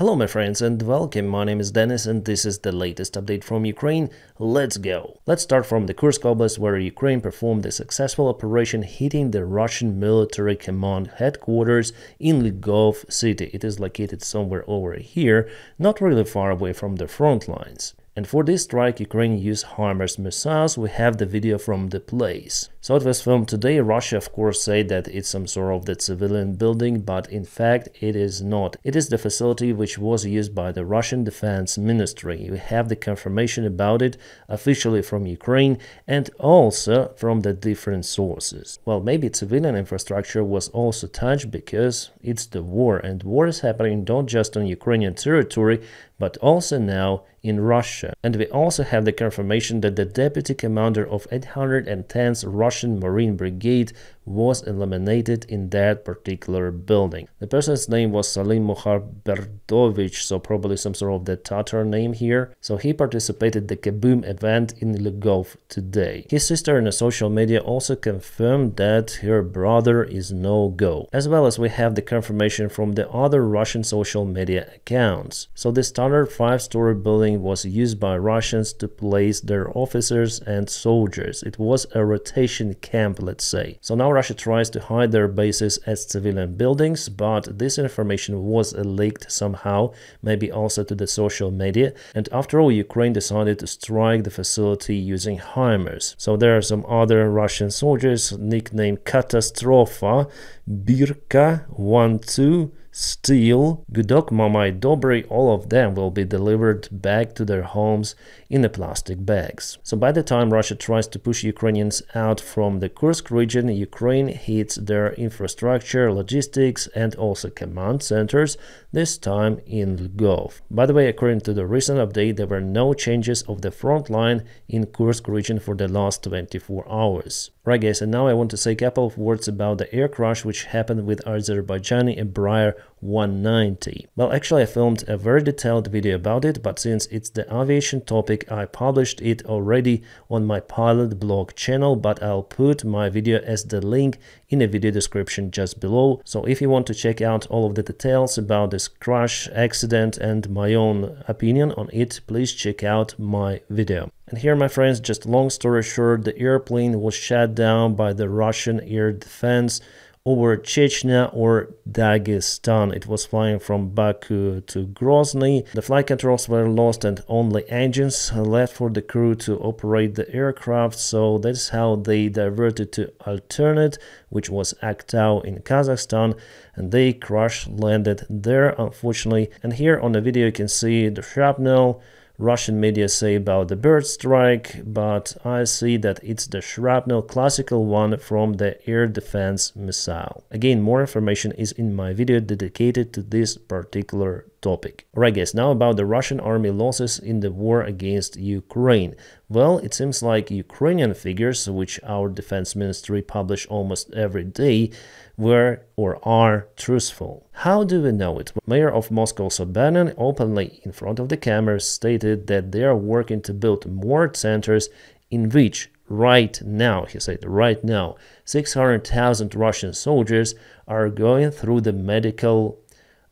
Hello my friends and welcome, my name is Dennis and this is the latest update from Ukraine. Let's go! Let's start from the Kursk Oblast, where Ukraine performed a successful operation hitting the Russian military command headquarters in Lgov city. It is located somewhere over here, not really far away from the front lines. And for this strike, Ukraine used HIMARS missiles. We have the video from the place. So it was filmed today. Russia, of course, said that it's some sort of the civilian building, but in fact it is not. It is the facility which was used by the Russian Defense Ministry. We have the confirmation about it officially from Ukraine and also from the different sources. Well, maybe civilian infrastructure was also touched because it's the war, and war is happening not just on Ukrainian territory, but also now in Russia. And we also have the confirmation that the deputy commander of 810th Russian Marine Brigade was eliminated in that particular building. The person's name was Salim Mukharberdovich, so probably some sort of the Tatar name here. So he participated the Kabutt event in Lgov today. His sister in the social media also confirmed that her brother is no-go. As well as we have the confirmation from the other Russian social media accounts. So the standard 5-story building was used by Russians to place their officers and soldiers. It was a rotation camp, let's say. So now Russia tries to hide their bases as civilian buildings, but this information was leaked somehow, maybe also to the social media, and after all, Ukraine decided to strike the facility using HIMARS. So there are some other Russian soldiers nicknamed Katastrofa, Birka, 1-2, Steel, Gudok, Mamai, Dobry, all of them will be delivered back to their homes in the plastic bags. So by the time Russia tries to push Ukrainians out from the Kursk region, Ukraine hits their infrastructure, logistics and also command centers, this time in Lgov. By the way, according to the recent update, there were no changes of the front line in Kursk region for the last 24 hours. Right guys, and now I want to say a couple of words about the Aircrush which happened with Azerbaijani Embraer 190. Well, actually I filmed a very detailed video about it, but since it's the aviation topic, I published it already on my pilot blog channel, but I'll put my video as the link in the video description just below. So if you want to check out all of the details about this crash accident and my own opinion on it, please check out my video. And here, my friends, just long story short, the airplane was shot down by the Russian air defense over Chechnya or Dagestan. It was flying from Baku to Grozny. The flight controls were lost and only engines left for the crew to operate the aircraft, so that's how they diverted to alternate, which was Aktau in Kazakhstan, and they crash landed there, unfortunately. And here on the video you can see the shrapnel. Russian media say about the bird strike, but I see that it's the shrapnel, classical one from the air defense missile. Again, more information is in my video dedicated to this particular topic. Alright guys, now about the Russian army losses in the war against Ukraine. Well, it seems like Ukrainian figures, which our defense ministry publish almost every day, were or are truthful. How do we know it? Mayor of Moscow Sobyanin openly in front of the cameras stated that they are working to build more centers in which right now, he said, right now, 600,000 Russian soldiers are going through the medical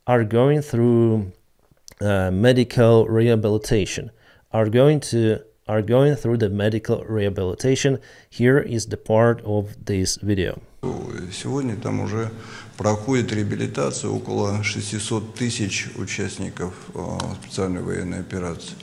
rehabilitation. Here is the part of this video. Сегодня там уже проходит реабилитация около 600 тысяч участников специальной военной операции.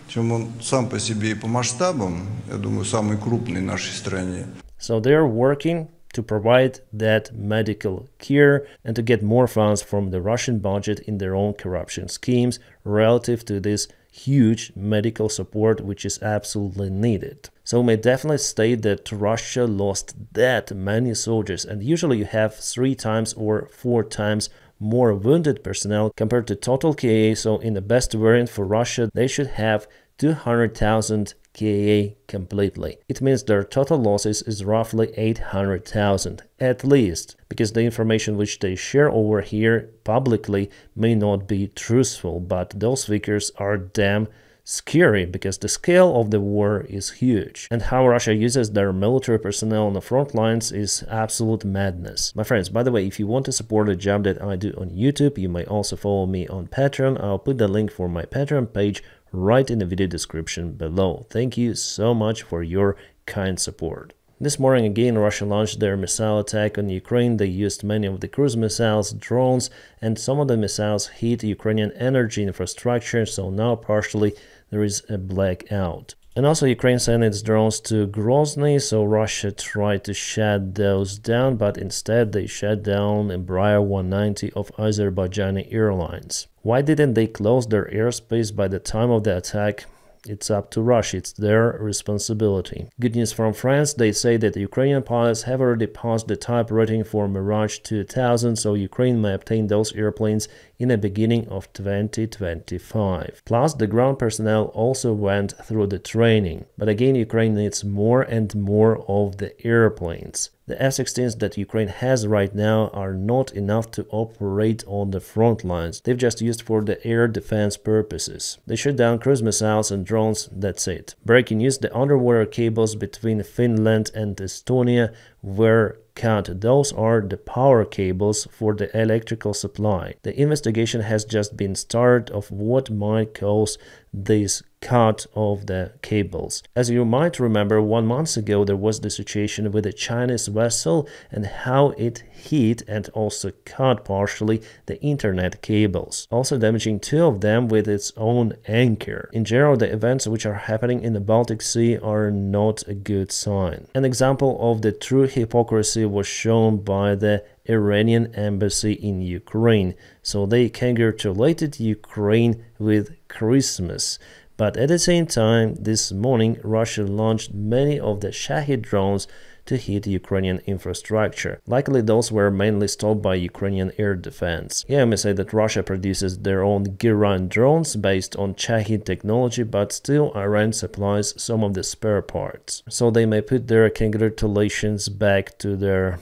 Причем он сам по себе и по масштабам, я думаю, самый крупный в нашей стране. So they are working to provide that medical care and to get more funds from the Russian budget in their own corruption schemes relative to this huge medical support which is absolutely needed. So we may definitely state that Russia lost that many soldiers, and usually you have 3 times or 4 times more wounded personnel compared to total KA, so in the best variant for Russia they should have 200,000 KA completely. It means their total losses is roughly 800,000 at least, because the information which they share over here publicly may not be truthful, but those figures are damn scary because the scale of the war is huge, and how Russia uses their military personnel on the front lines is absolute madness. My friends, by the way, if you want to support the job that I do on YouTube, you may also follow me on Patreon. I'll put the link for my Patreon page right in the video description below. Thank you so much for your kind support. This morning again, Russia launched their missile attack on Ukraine. They used many of the cruise missiles, drones, and some of the missiles hit Ukrainian energy infrastructure, so now partially there is a blackout. And also Ukraine sent its drones to Grozny, so Russia tried to shut those down, but instead they shut down Embraer 190 of Azerbaijani Airlines. Why didn't they close their airspace by the time of the attack? It's up to Russia, it's their responsibility. Good news from France, they say that Ukrainian pilots have already passed the type rating for Mirage 2000, so Ukraine may obtain those airplanes in the beginning of 2025. Plus, the ground personnel also went through the training. But again, Ukraine needs more and more of the airplanes. The F-16s that Ukraine has right now are not enough to operate on the front lines. They've just used for the air defense purposes. They shot down cruise missiles and drones, that's it. Breaking news, the underwater cables between Finland and Estonia were cut. Those are the power cables for the electrical supply. The investigation has just been started of what might cause this cut of the cables. As you might remember, 1 month ago there was the situation with a Chinese vessel and how it hit and also cut partially the internet cables, also damaging 2 of them with its own anchor. In general, the events which are happening in the Baltic Sea are not a good sign. An example of the true hypocrisy was shown by the Iranian embassy in Ukraine. So they congratulated Ukraine with Christmas. But at the same time, this morning, Russia launched many of the Shahid drones to hit Ukrainian infrastructure. Luckily, those were mainly stopped by Ukrainian air defense. Yeah, I may say that Russia produces their own Giran drones based on Shahid technology, but still Iran supplies some of the spare parts. So they may put their congratulations back to their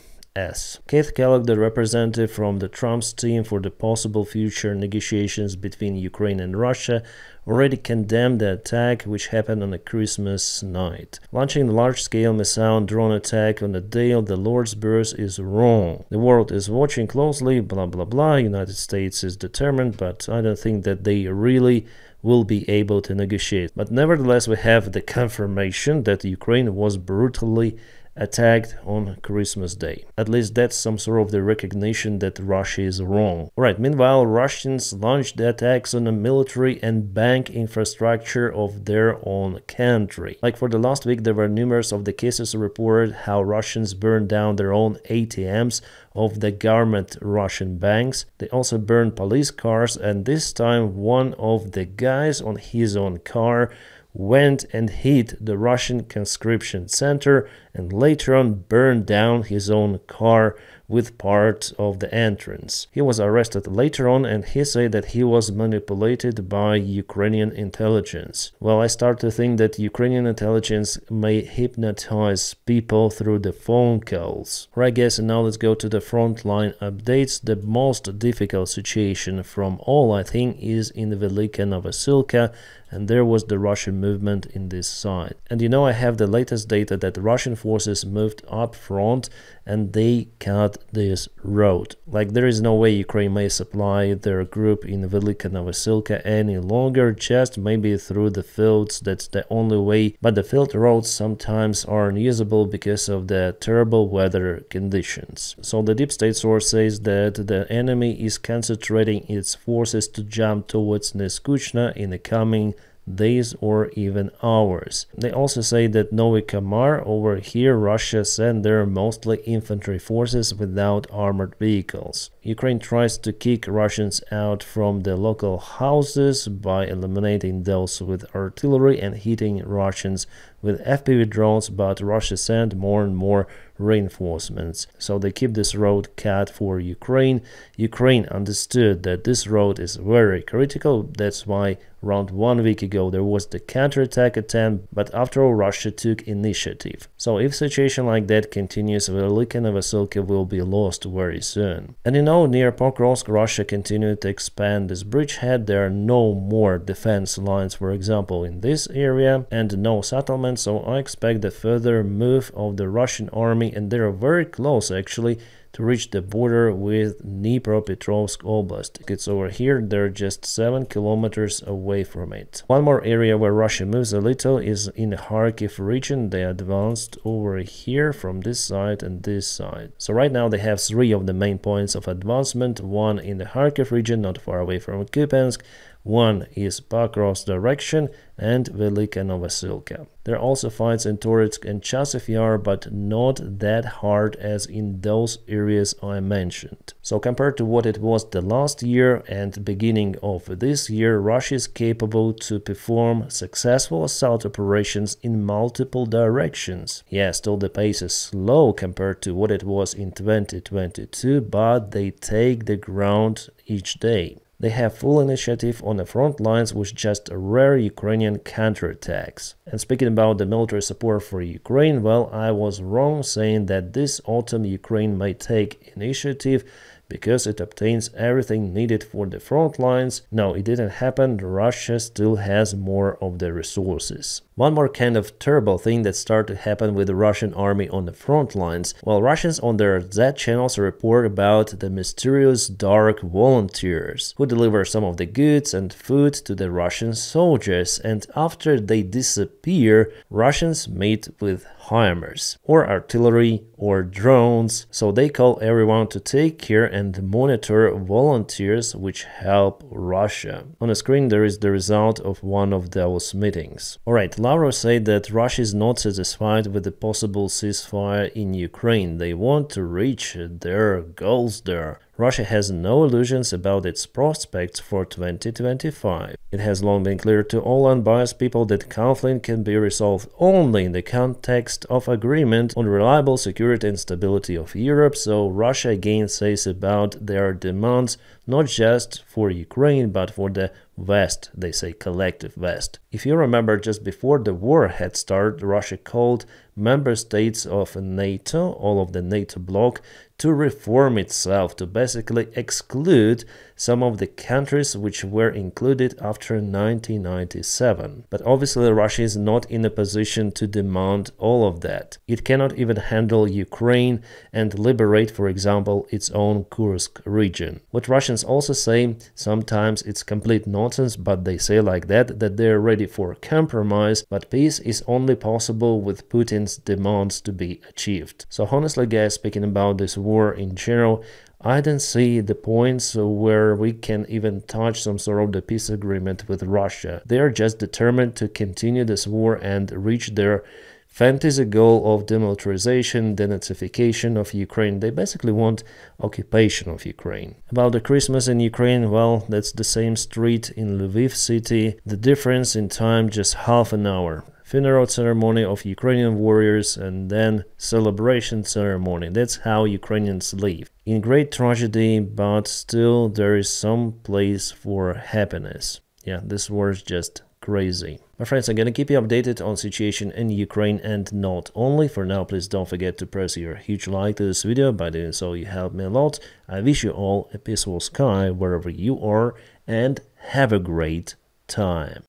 Keith Kellogg, the representative from the Trump's team for the possible future negotiations between Ukraine and Russia, already condemned the attack which happened on a Christmas night. Launching a large-scale missile and drone attack on the day of the Lord's birth is wrong. The world is watching closely, blah blah blah, United States is determined, but I don't think that they really will be able to negotiate. But nevertheless, we have the confirmation that Ukraine was brutally attacked on Christmas Day. At least that's some sort of the recognition that Russia is wrong. Alright, meanwhile, Russians launched the attacks on the military and bank infrastructure of their own country. Like for the last week, there were numerous of the cases reported how Russians burned down their own ATMs of the government Russian banks. They also burned police cars, and this time one of the guys on his own car went and hit the Russian conscription center and later on burned down his own car with part of the entrance. He was arrested later on and he said that he was manipulated by Ukrainian intelligence. Well, I start to think that Ukrainian intelligence may hypnotize people through the phone calls. Right guys, and now let's go to the frontline updates. The most difficult situation from all, I think, is in Velika Novosilka, and there was the Russian movement in this side. And you know, I have the latest data that the Russian forces moved up front and they cut this road. Like, there is no way Ukraine may supply their group in Velika Novosilka any longer, just maybe through the fields. That's the only way, but the field roads sometimes are unusable because of the terrible weather conditions. So the deep state source says that the enemy is concentrating its forces to jump towards Neskuchna in the coming days or even hours. They also say that Novy Kamar, over here Russia sent their mostly infantry forces without armored vehicles. Ukraine tries to kick Russians out from the local houses by eliminating those with artillery and hitting Russians with FPV drones, but Russia sent more and more reinforcements. So they keep this road cut for Ukraine. Ukraine understood that this road is very critical. That's why around 1 week ago there was the counterattack attempt, but after all Russia took initiative. So if situation like that continues, Velika Novosilka will be lost very soon. And you know, So near Pokrovsk, Russia continued to expand this bridgehead. There are no more defense lines, for example, in this area, and no settlements, so I expect a further move of the Russian army, and they are very close actually to reach the border with Dnipropetrovsk Oblast. It's over here, they're just 7 kilometers away from it. One more area where Russia moves a little is in the Kharkiv region. They advanced over here from this side and this side. So right now they have 3 of the main points of advancement, one in the Kharkiv region, not far away from Kupiansk, one is Pokrovsk direction, and Velika Novosilka. There are also fights in Toretsk and Chasiv Yar, but not that hard as in those areas I mentioned. So compared to what it was the last year and beginning of this year, Russia is capable to perform successful assault operations in multiple directions. Yeah, still the pace is slow compared to what it was in 2022, but they take the ground each day. They have full initiative on the front lines with just rare Ukrainian counterattacks. And speaking about the military support for Ukraine, well, I was wrong saying that this autumn Ukraine may take initiative because it obtains everything needed for the front lines. No, it didn't happen. Russia still has more of the resources. One more kind of terrible thing that started to happen with the Russian army on the front lines. Well, Russians on their Z channels report about the mysterious dark volunteers who deliver some of the goods and food to the Russian soldiers, and after they disappear, Russians meet with HIMARS or artillery or drones, so they call everyone to take care and monitor volunteers which help Russia. On the screen there is the result of one of those meetings. Alright, Lavrov said that Russia is not satisfied with the possible ceasefire in Ukraine. They want to reach their goals there. Russia has no illusions about its prospects for 2025. It has long been clear to all unbiased people that conflict can be resolved only in the context of agreement on reliable security and stability of Europe, so Russia again says about their demands not just for Ukraine but for the West, they say collective West. If you remember, just before the war had started, Russia called member states of NATO, all of the NATO bloc, to reform itself, to basically exclude some of the countries which were included after 1997. But obviously Russia is not in a position to demand all of that. It cannot even handle Ukraine and liberate, for example, its own Kursk region. What Russians also say, sometimes it's complete nonsense, but they say like that they're ready for compromise, but peace is only possible with Putin's demands to be achieved. So honestly guys, speaking about this war in general, I don't see the points where we can even touch some sort of the peace agreement with Russia. They are just determined to continue this war and reach their fantasy goal of demilitarization, denazification of Ukraine. They basically want occupation of Ukraine. About the Christmas in Ukraine, well, that's the same street in Lviv city. The difference in time just half an hour. Funeral ceremony of Ukrainian warriors and then celebration ceremony. That's how Ukrainians live. In great tragedy, but still there is some place for happiness. Yeah, this war is just crazy. My friends, I'm gonna keep you updated on situation in Ukraine and not only. For now, please don't forget to press your huge like to this video. By doing so, you help me a lot. I wish you all a peaceful sky wherever you are and have a great time.